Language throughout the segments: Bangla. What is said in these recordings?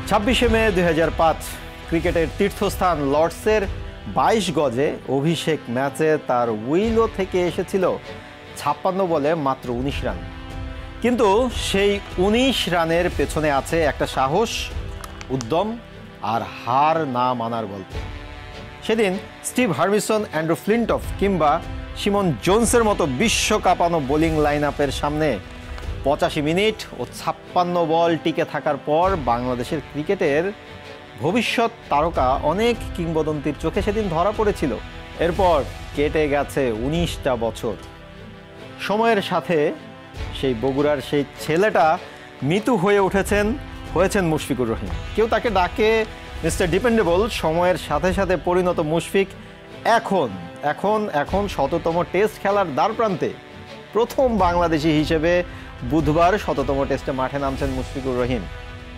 26 মে 2005 ক্রিকেটের তীর্থস্থান লর্ডসের 22 গজে অভিষেক ম্যাচে তার উইলো থেকে এসেছিল 56 বলে মাত্র 19 রান। কিন্তু সেই 19 রানের পেছনে আছে একটা সাহস, উদ্যম আর হার না মানার গল্প। সেদিন স্টিভ হার্মিসন, অ্যান্ড্রু ফ্লিনটফ কিংবা সিমন জোন্সের মতো বিশ্ব কাঁপানো বোলিং লাইন আপের সামনে 85 মিনিট ও 56 বল টিকে থাকার পর বাংলাদেশের ক্রিকেটের ভবিষ্যৎ তারকা অনেক কিংবদন্তির চোখে সেদিন ধরা পড়েছিল। এরপর কেটে গেছে 19টা বছর। সময়ের সাথে সেই বগুড়ার সেই ছেলেটা মৃত্যু হয়েছেন মুশফিকুর রহিম। কেউ তাকে ডাকে মিস্টার ডিপেন্ডেবল। সময়ের সাথে সাথে পরিণত মুশফিক এখন শততম টেস্ট খেলার দ্বারপ্রান্তে। প্রথম বাংলাদেশি হিসেবে বুধবার শততম টেস্টে মাঠে নামছেন মুশফিকুর রহিম।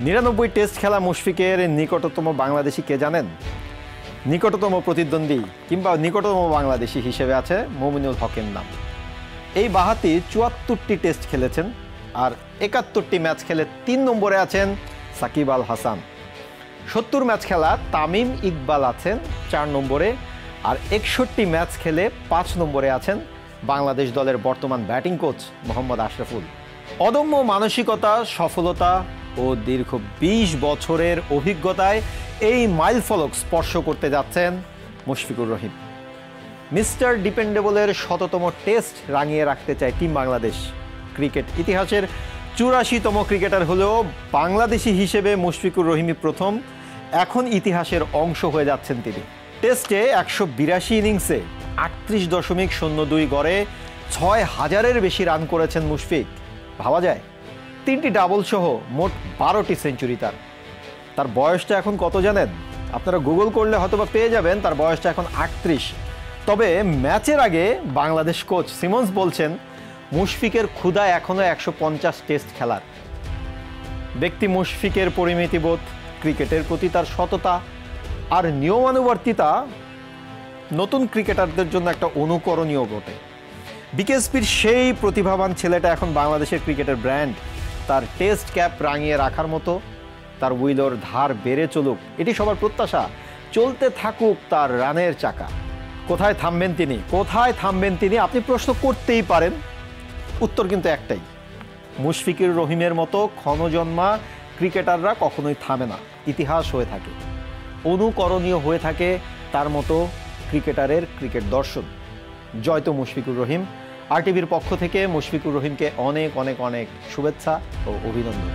99 টেস্ট খেলা মুশফিকের নিকটতম বাংলাদেশি কে জানেন? নিকটতম প্রতিদ্বন্দ্বী কিংবা নিকটতম বাংলাদেশি হিসেবে আছে মুমিনুল হকের নাম। এই বাঁহাতি 74টি টেস্ট খেলেছেন আর 71টি ম্যাচ খেলে 3 নম্বরে আছেন সাকিব আল হাসান। 70 ম্যাচ খেলা তামিম ইকবাল আছেন 4 নম্বরে, আর 61 ম্যাচ খেলে 5 নম্বরে আছেন বাংলাদেশ দলের বর্তমান ব্যাটিং কোচ মোহাম্মদ আশরাফুল। অদম্য মানসিকতা, সফলতা ও দীর্ঘ 20 বছরের অভিজ্ঞতায় এই মাইলফলক স্পর্শ করতে যাচ্ছেন মুশফিকুর রহিম। মিস্টার ডিপেন্ডেবলের শততম টেস্ট রাঙিয়ে রাখতে চায় টিম বাংলাদেশ। ক্রিকেট ইতিহাসের 84তম ক্রিকেটার হলেও বাংলাদেশি হিসেবে মুশফিকুর রহিমই প্রথম। এখন ইতিহাসের অংশ হয়ে যাচ্ছেন তিনি। টেস্টে 182 ইনিংসে 38.02 গড়ে 6000-এর বেশি রান করেছেন মুশফিক। ভাবা যায়, 3টি ডাবল সহ মোট 12টি সেঞ্চুরি তার বয়সটা এখন কত জানেন? আপনারা গুগল করলে হয়তোবা পেয়ে যাবেন তার বয়সটা এখন 38। তবে ম্যাচের আগে বাংলাদেশ কোচ সিমন্স বলছেন মুশফিকের ক্ষুধা এখনো 150 টেস্ট খেলার। ব্যক্তি মুশফিকের পরিমিতিবোধ, ক্রিকেটের প্রতি তার সততা আর নিয়মানুবর্তিতা নতুন ক্রিকেটারদের জন্য একটা অনুকরণীয় বটে। বিকেএসপির সেই প্রতিভাবান ছেলেটা এখন বাংলাদেশের ক্রিকেটের ব্র্যান্ড। তার টেস্ট ক্যাপ রাঙিয়ে রাখার মতো, তার উইলোর ধার বেড়ে চলুক, এটি সবার প্রত্যাশা। চলতে থাকুক তার রানের চাকা। কোথায় থামবেন তিনি আপনি প্রশ্ন করতেই পারেন। উত্তর কিন্তু একটাই, মুশফিকুর রহিমের মতো ক্ষণজন্মা ক্রিকেটাররা কখনোই থামে না। ইতিহাস হয়ে থাকে, অনুকরণীয় হয়ে থাকে তার মতো ক্রিকেটারের ক্রিকেট দর্শন। জয় তো মুশফিকুর রহিম। RTVর পক্ষ থেকে মুশফিকুর রহিমকে অনেক অনেক অনেক শুভেচ্ছা ও অভিনন্দন।